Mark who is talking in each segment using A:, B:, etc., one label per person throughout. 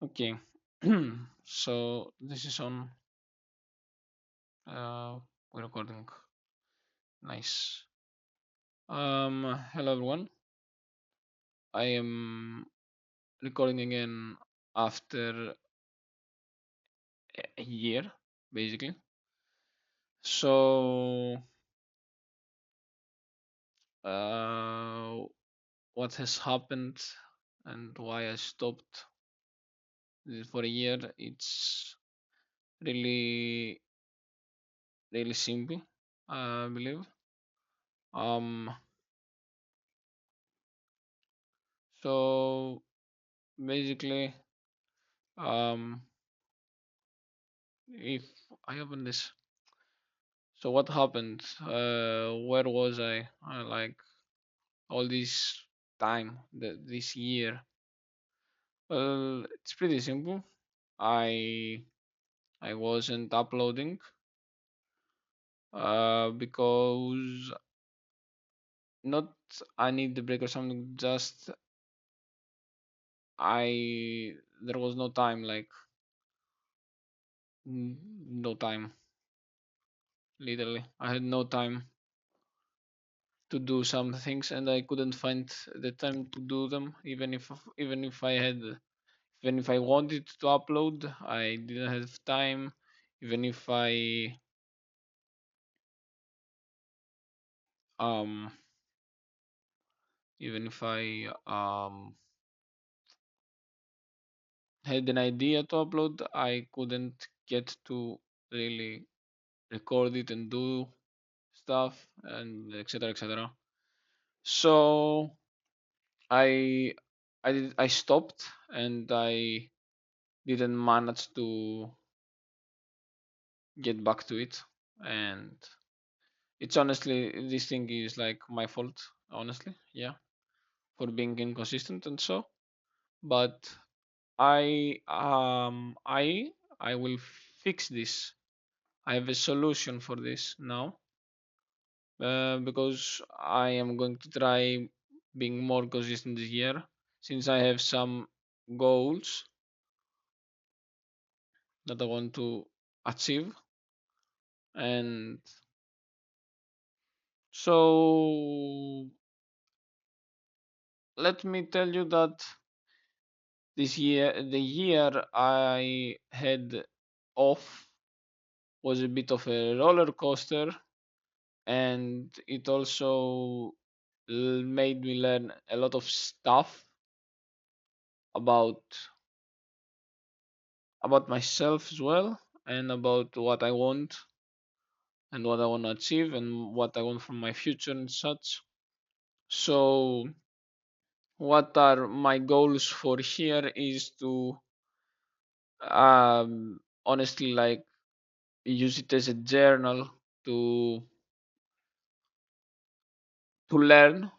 A: Okay. So this is on. Uh, we're recording. Nice. Hello everyone. I am recording again after a year, basically. So, uh, what has happened and why I stopped this for a year? It's really, really simple. I believe. Um. So basically, um, if I open this. So what happened? Where was I? Like all this time, this year. Well, it's pretty simple. I I wasn't uploading because not I need the break or something. Just I there was no time. Like no time. Literally, I had no time to do some things, and I couldn't find the time to do them. Even if I had even if I wanted to upload, I didn't have time. Even if I um even if I had an idea to upload, I couldn't get to really record it and do stuff and etc etc. So I I stopped and I didn't manage to get back to it, and it's honestly this thing is like my fault, honestly, yeah, for being inconsistent and so. But I will fix this. I have a solution for this now, because I am going to try being more consistent this year, since I have some goals that I want to achieve. And so let me tell you that the year I had off was a bit of a roller coaster, and it also made me learn a lot of stuff about myself as well, and about what I want and what I want to achieve and what I want from my future and such. So what are my goals for here is to honestly like use it as a journal to learn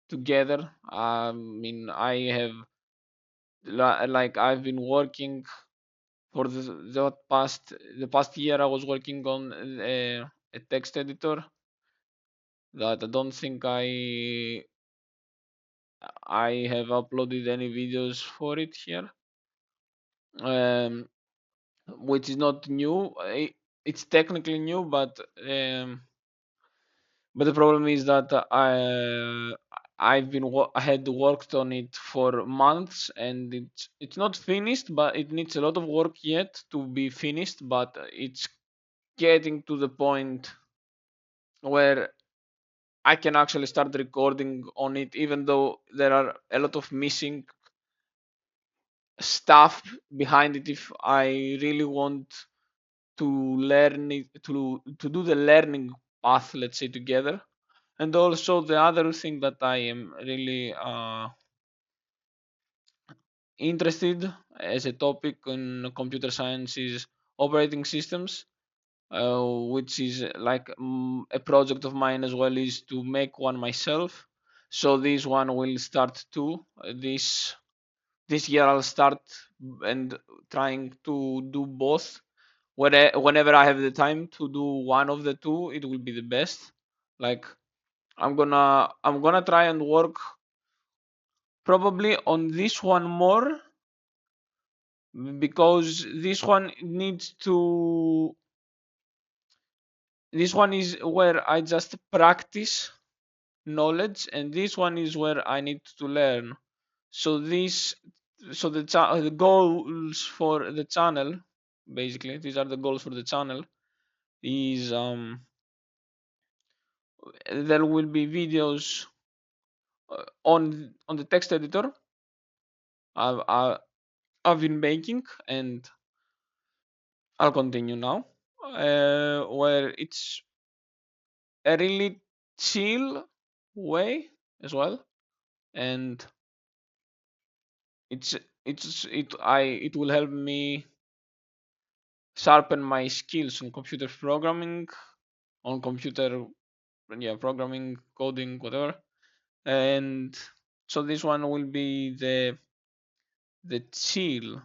A: together. I mean, I have like I've been working for the past year. I was working on a text editor that I don't think I have uploaded any videos for it here, um, which is not new. It's technically new, but the problem is that I had worked on it for months, and it's not finished, but it needs a lot of work yet to be finished. But it's getting to the point where I can actually start recording on it, even though there are a lot of missing stuff behind it. If I really want to learn it, to do the learning path, let's say, together. And also the other thing that I am really interested as a topic in computer science is operating systems, which is like a project of mine as well, is to make one myself. So this one will start too. This year I'll start and trying to do both. Whenever I have the time to do one of the two, it will be the best. Like I'm gonna try and work probably on this one more, because this one needs to. This one is where I just practice knowledge, and this one is where I need to learn. So the goals for the channel, basically, these are the goals for the channel. Is there will be videos on the text editor I've, I, I've been making, and I'll continue now. Where it's a really chill way as well, and it's it will help me sharpen my skills on computer programming, on computer, yeah, programming, coding, whatever. And so this one will be the chill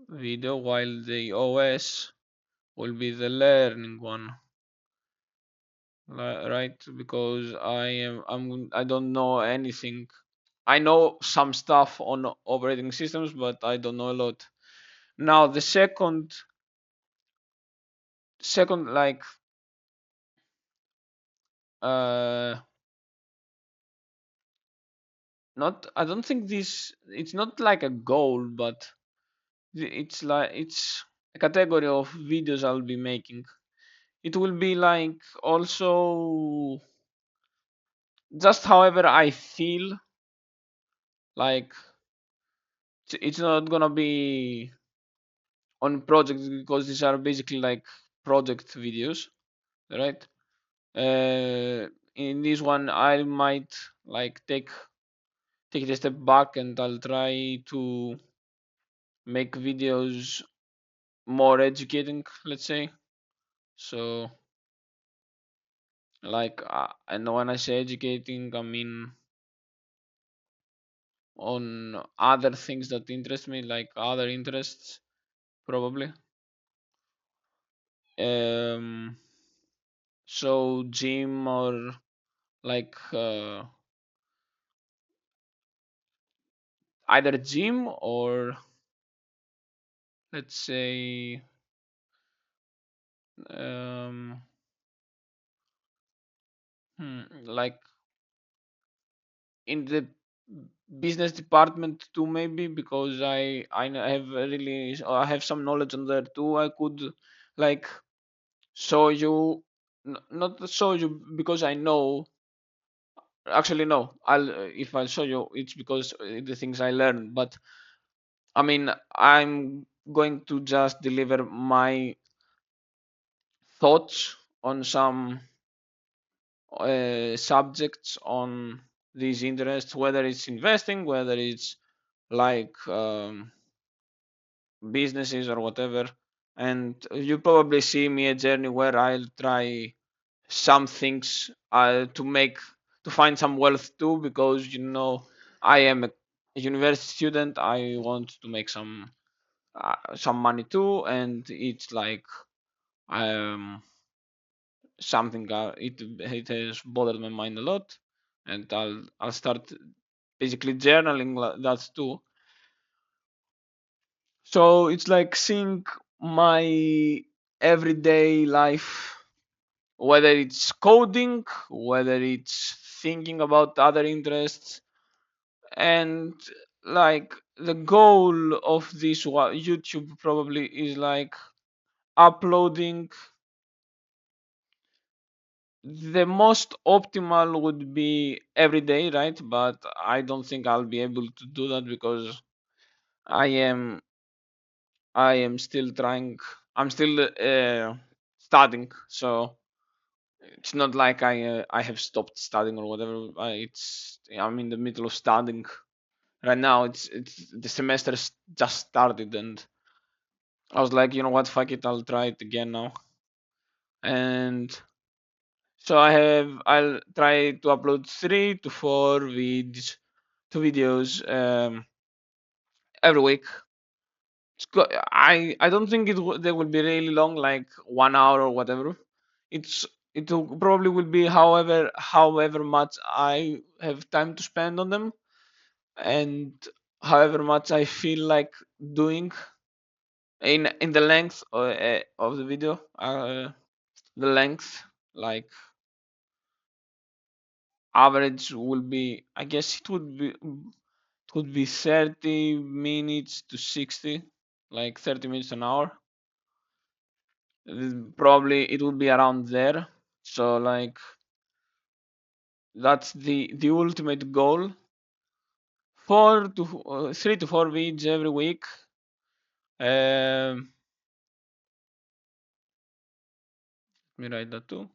A: video, while the OS will be the learning one, right? Because I don't know anything. I know some stuff on operating systems, but I don't know a lot. Now the second like uh not I don't think this it's not like a goal, but it's a category of videos I'll be making. It will be like also just however I feel like. It's not gonna be on projects because these are basically like project videos, right? In this one I might like take it a step back, and I'll try to make videos more educating, let's say. So like and when I say educating, I mean on other things that interest me, like other interests probably. um so gym, or like either gym, or let's say um like in the business department too, maybe, because I have some knowledge on there too. I could like show you, not show you because I know. Actually, no. I'll If I'll show you, it's because the things I learned. But I mean, I'm going to just deliver my thoughts on some subjects on these interests, whether it's investing, whether it's like businesses or whatever. And you probably see me a journey where I'll try some things to find some wealth too, because I am a university student. I want to make some money too, and it's like um something it has bothered my mind a lot, and I'll start basically journaling that too. So it's like seeing my everyday life, whether it's coding, whether it's thinking about other interests, and like the goal of this YouTube probably is like uploading. The most optimal would be every day, right? But I don't think I'll be able to do that because I am I am still trying. I'm still studying, so it's not like I have stopped studying or whatever. I'm in the middle of studying right now. It's the semester just started, and I was like, you know what, fuck it, I'll try it again now. And so I'll try to upload 3 to 4 videos every week. I don't think they will be really long, like 1 hour or whatever. It will probably will be however much I have time to spend on them. And however much I feel like doing in the length of the video. The length, like average, will be, I guess it would be 30 minutes to 60, like 30 minutes an hour. Probably it would be around there. So like that's the ultimate goal. 3 to 4 videos every week. Um, Let me write that too.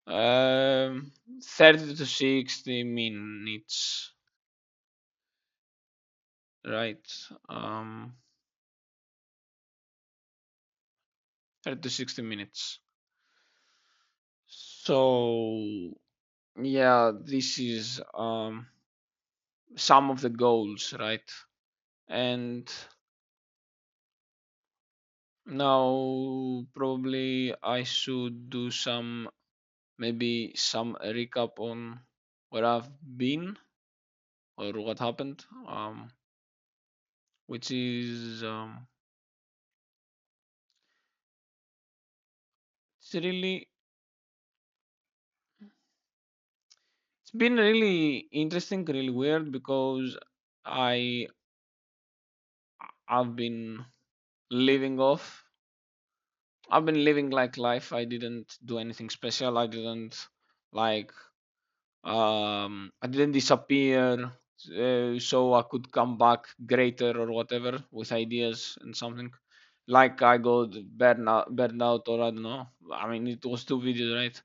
A: 30 to 60 minutes, right? 30 to 60 minutes. So yeah, this is some of the goals, right? And now probably I should do some recap on where I've been or what happened, which is it's really it's been really interesting, really weird because I I've been living off. I've been living like life. I didn't do anything special. I didn't like I didn't disappear so I could come back greater or whatever with ideas and something. Like I got burned out, or I don't know. I mean, it was 2 videos, right?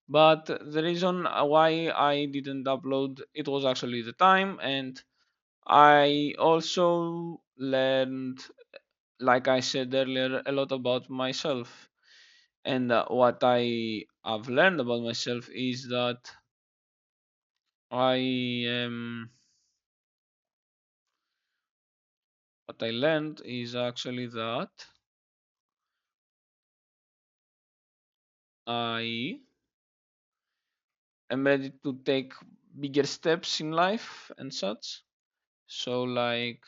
A: But the reason why I didn't upload it was actually the time, and I also learned, like I said earlier, a lot about myself. And what I have learned about myself is that I am. What I learned is actually that I am ready to take bigger steps in life and such. So, like,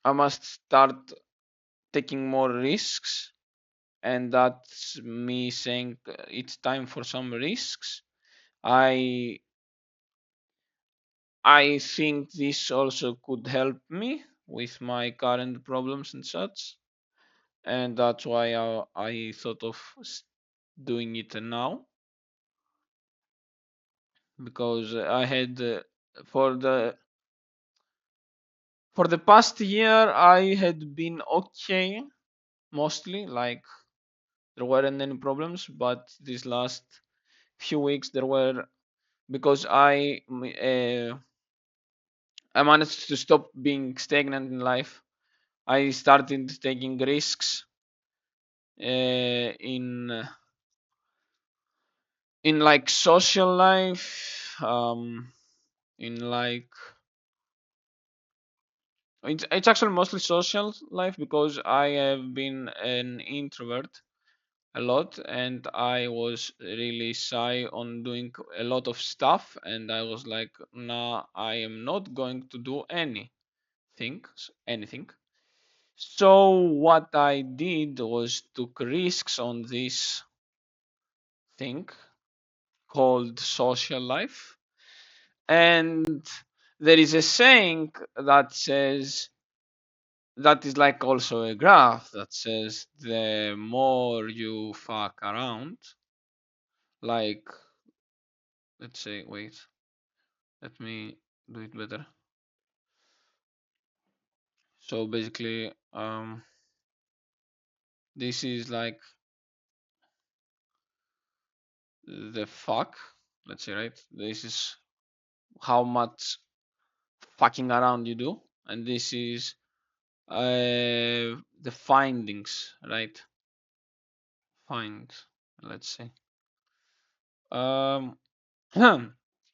A: I must start taking more risks, and that's me saying it's time for some risks. I I think this also could help me with my current problems and such, and that's why I thought of doing it now, because I had for the past year I had been okay, mostly, like there weren't any problems, but these last few weeks there were, because I managed to stop being stagnant in life. I started taking risks in like social life, in like it's actually mostly social life because I have been an introvert a lot, and I was really shy on doing a lot of stuff, and I was like, nah, I am not going to do anything. So what I did was took risks on this thing called social life. And there is a saying that says, that is like also a graph that says, the more you fuck around, like, let's say, wait, let me do it better. So basically, this is like the fuck, let's say, right? This is how much fucking around you do, and this is the findings, right? Find, let's say. Um,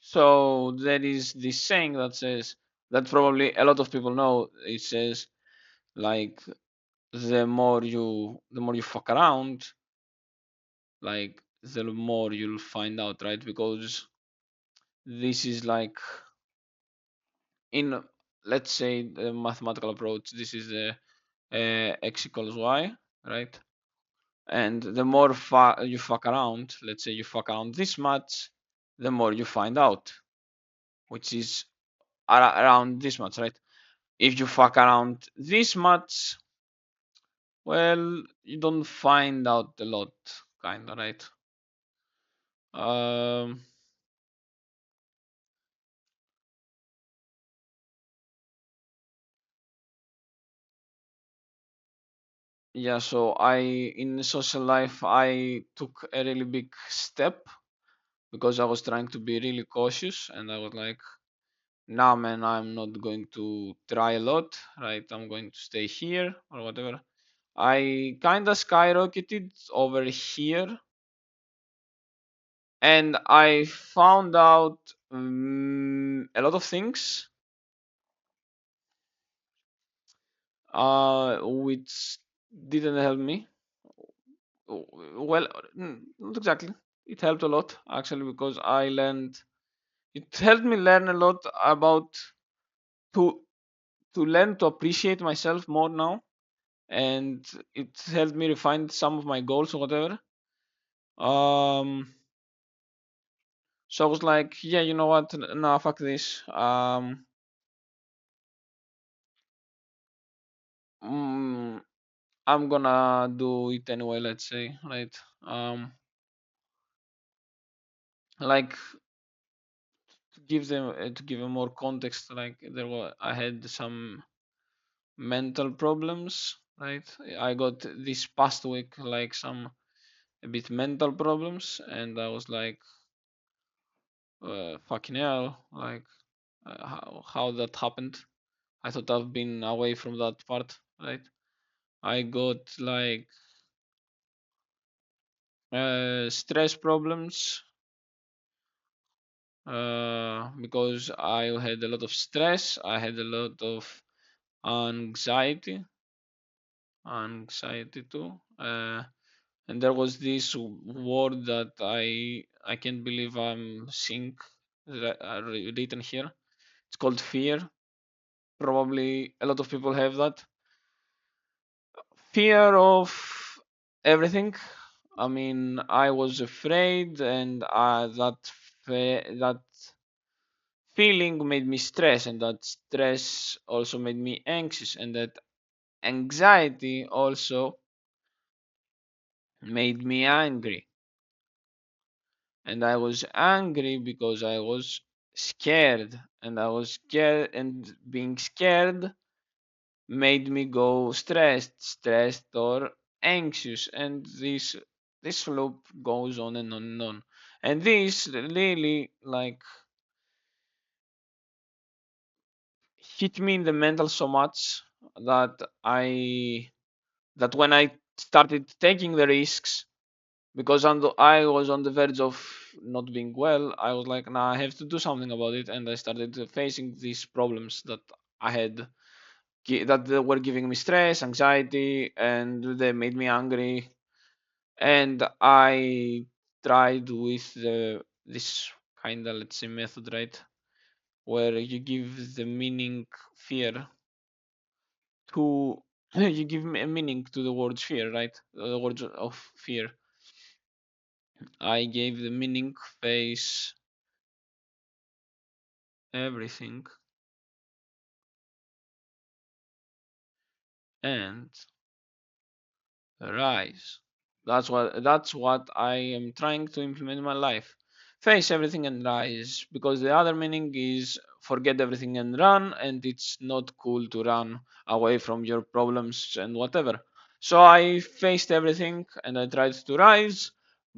A: so there is this saying that says, that probably a lot of people know. It says like, the more you fuck around, like the more you'll find out, right? Because this is like in, let's say, the mathematical approach, this is the x equals y, right? And the more you fuck around, let's say you fuck around this much, the more you find out, which is around this much, right? If you fuck around this much, well, you don't find out a lot, kinda, right? Um, yeah, so in social life, I took a really big step because I was trying to be really cautious, and I was like, nah, man, I'm not going to try a lot, right? I'm going to stay here or whatever. I kind of skyrocketed over here, and I found out a lot of things, which didn't help me. Well, not exactly. It helped a lot actually because I learned. It helped me learn a lot about to learn to appreciate myself more now, and it helped me refine some of my goals or whatever. Um, so I was like, yeah, you know what? Nah, fuck this. Mm, I'm gonna do it anyway. Let's say, right? Um, like to give them more context. Like I had some mental problems, right? I got this past week like some a bit mental problems, and I was like, fucking hell, like how that happened. I thought I've been away from that part, right? I got like stress problems because I had a lot of stress. I had a lot of anxiety, anxiety too. And there was this word that I can't believe I'm seeing written here. It's called fear. Probably a lot of people have that fear of everything. I mean, I was afraid, and that feeling made me stress, and that stress also made me anxious, and that anxiety also made me angry. And I was angry because I was scared, and I was scared, and being scared made me go stressed or anxious, and this loop goes on and on and on. And this really like hit me in the mental so much that when I started taking the risks, because I was on the verge of not being well, I was like, nah, I have to do something about it, and I started facing these problems that I had that were giving me stress, anxiety, and they made me angry. And I tried with this kind of, let's say, method, right, where you give the meaning fear to you give a meaning to the word fear, right? The words of fear. I gave the meaning face everything and rise. That's what I am trying to implement in my life. Face everything and rise, because the other meaning is forget everything and run, and it's not cool to run away from your problems and whatever. So I faced everything and I tried to rise,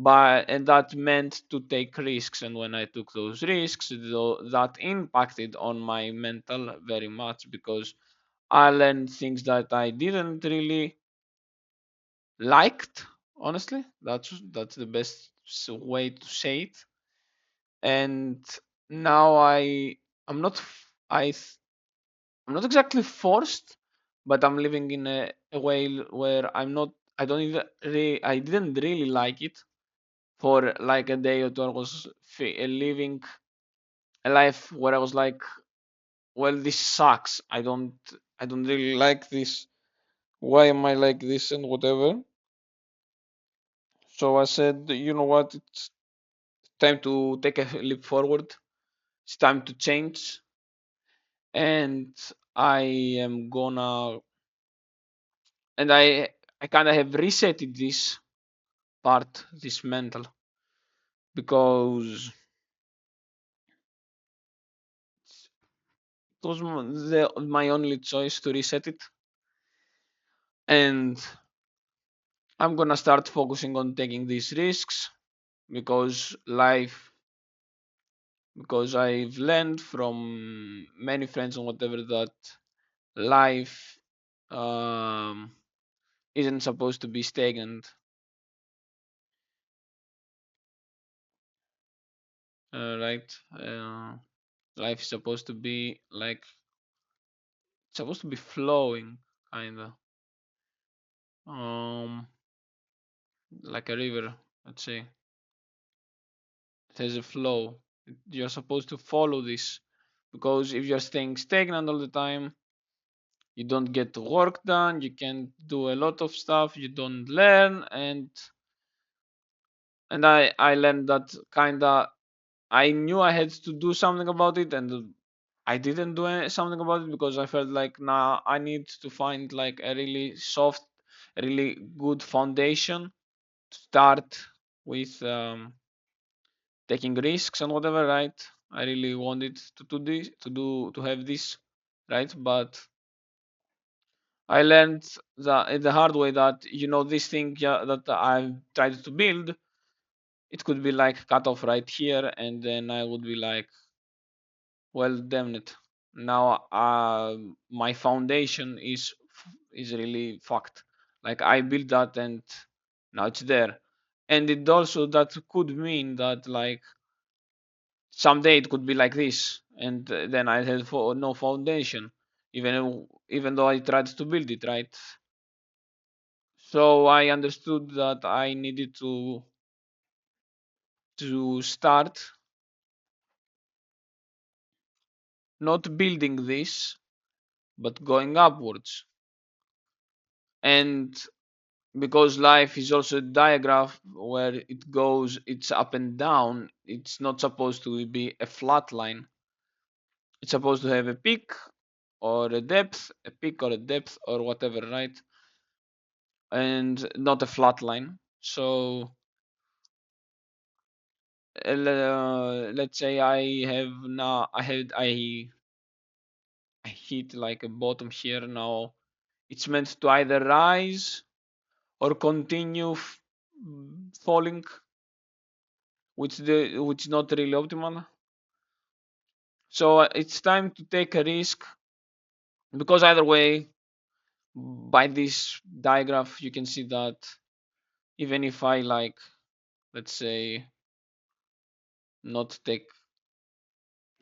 A: and that meant to take risks. And when I took those risks, that impacted on my mental very much, because I learned things that I didn't really liked. Honestly, that's the best way to say it. And now I'm not f- I'm not exactly forced, but I'm living in a way where I don't even I didn't really like it for like a day or two. I was living a life where I was like, well, this sucks. I don't really like this. Why am I like this and whatever? So I said, you know what? It's time to take a leap forward. It's time to change, and I am gonna, and I kind of have resetted this part, this mental, because it was my only choice to reset it, and I'm gonna start focusing on taking these risks because life, because I've learned from many friends and whatever that life um, isn't supposed to be stagnant, right? Life is supposed to be like, supposed to be flowing, kinda, um, like a river. Let's say it has a flow. You're supposed to follow this because if you're staying stagnant all the time, you don't get work done. You can't do a lot of stuff. You don't learn, and I learned that kinda. I knew I had to do something about it, and I didn't do something about it because I felt like, nah, I need to find like a really soft, a really good foundation to start with, taking risks and whatever, right? I really wanted to do this, to have this, right? But I learned the hard way that, this thing, yeah, that I tried to build, it could be like cut off right here, and then I would be like, well, damn it. Now, my foundation is really fucked. Like I built that, and now it's there. And it also, that could mean that like someday it could be like this, and then I had no foundation, even though I tried to build it, right? So I understood that I needed to start not building this, but going upwards. And because life is also a diagram where it's up and down, it's not supposed to be a flat line. It's supposed to have a peak or a depth, a peak or a depth or whatever, right? And not a flat line. So let's say I hit like a bottom here. Now it's meant to either rise or continue falling, which is not really optimal. So it's time to take a risk, because either way, by this diagram you can see that even if I like, let's say, not take,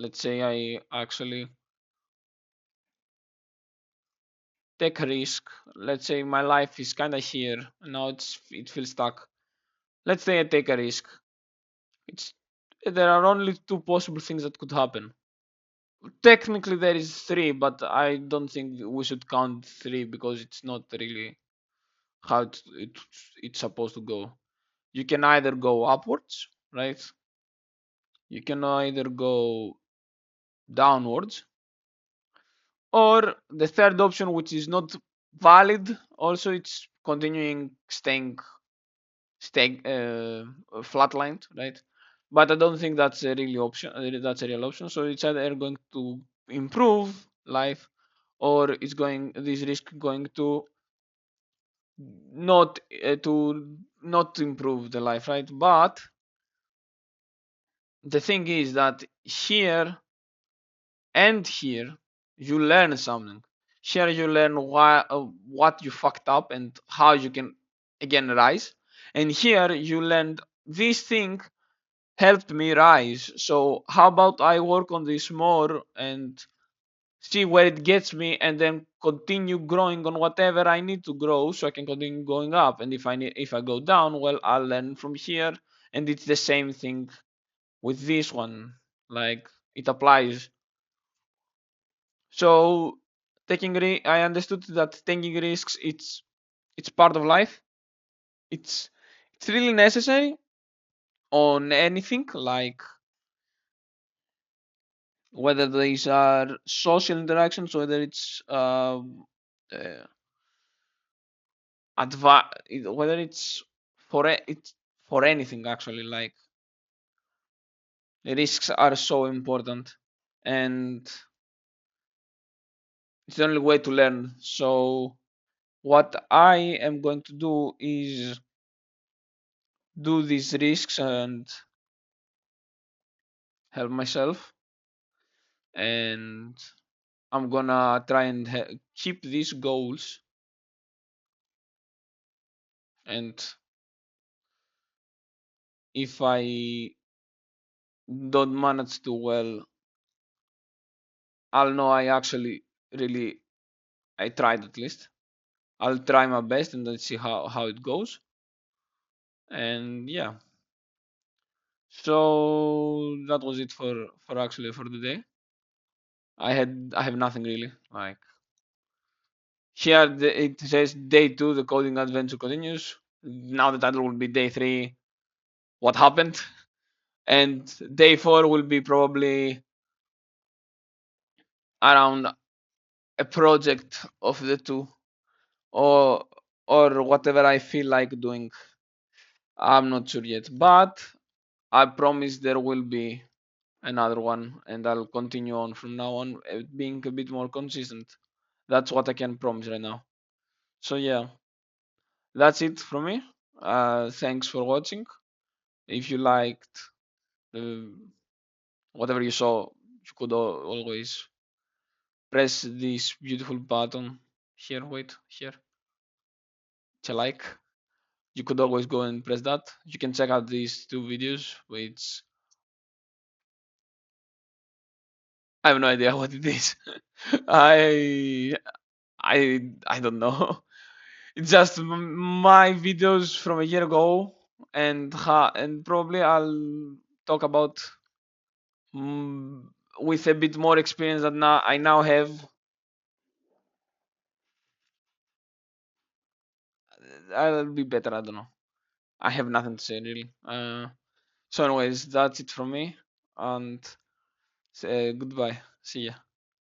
A: let's say I actually take a risk. Let's say my life is kind of here now, it feels stuck. Let's say I take a risk. It's There are only two possible things that could happen. Technically there is three, but I don't think we should count three because it's not really how it's supposed to go. You can either go upwards, right? You can either go downwards, or the third option, which is not valid. Also, it's continuing staying flatlined, right? But I don't think that's a really option. That's a real option. So it's either going to improve life, or it's going this risk going to not not improve the life, right? But the thing is that here and here you learn something. Here you learn what you fucked up and how you can again rise. And here you learned this thing helped me rise. So how about I work on this more and see where it gets me, and then continue growing on whatever I need to grow so I can continue going up. And if I go down, well, I'll learn from here. And it's the same thing with this one. Like it applies. So I understood that taking risks, it's part of life. It's it's really necessary on anything, like whether these are social interactions, whether it's uh, whether it's it's for anything actually. Like risks are so important, and it's the only way to learn. So what I am going to do is do these risks and help myself, and I'm gonna try and keep these goals, and if I don't manage to, well, I'll know I actually really I tried at least. I'll try my best and then see how it goes. And yeah, so that was it for actually for the day. I have nothing really. Like here it says day two, the coding adventure continues. Now the title will be day three, what happened, and day four will be probably around a project of the two, or whatever I feel like doing. I'm not sure yet, but I promise there will be another one, and I'll continue on from now on, being a bit more consistent. That's what I can promise right now. So yeah, that's it from me. Thanks for watching. If you liked uh, whatever you saw, you could always press this beautiful button here. Wait, here, to like. You could always go and press that. You can check out these two videos, which I have no idea what it is. I I don't know. It's just my videos from a year ago, and and probably I'll talk about mm, with a bit more experience that now I now have. I'll be better. I don't know. I have nothing to say really. So, anyways, that's it from me, and goodbye. See ya.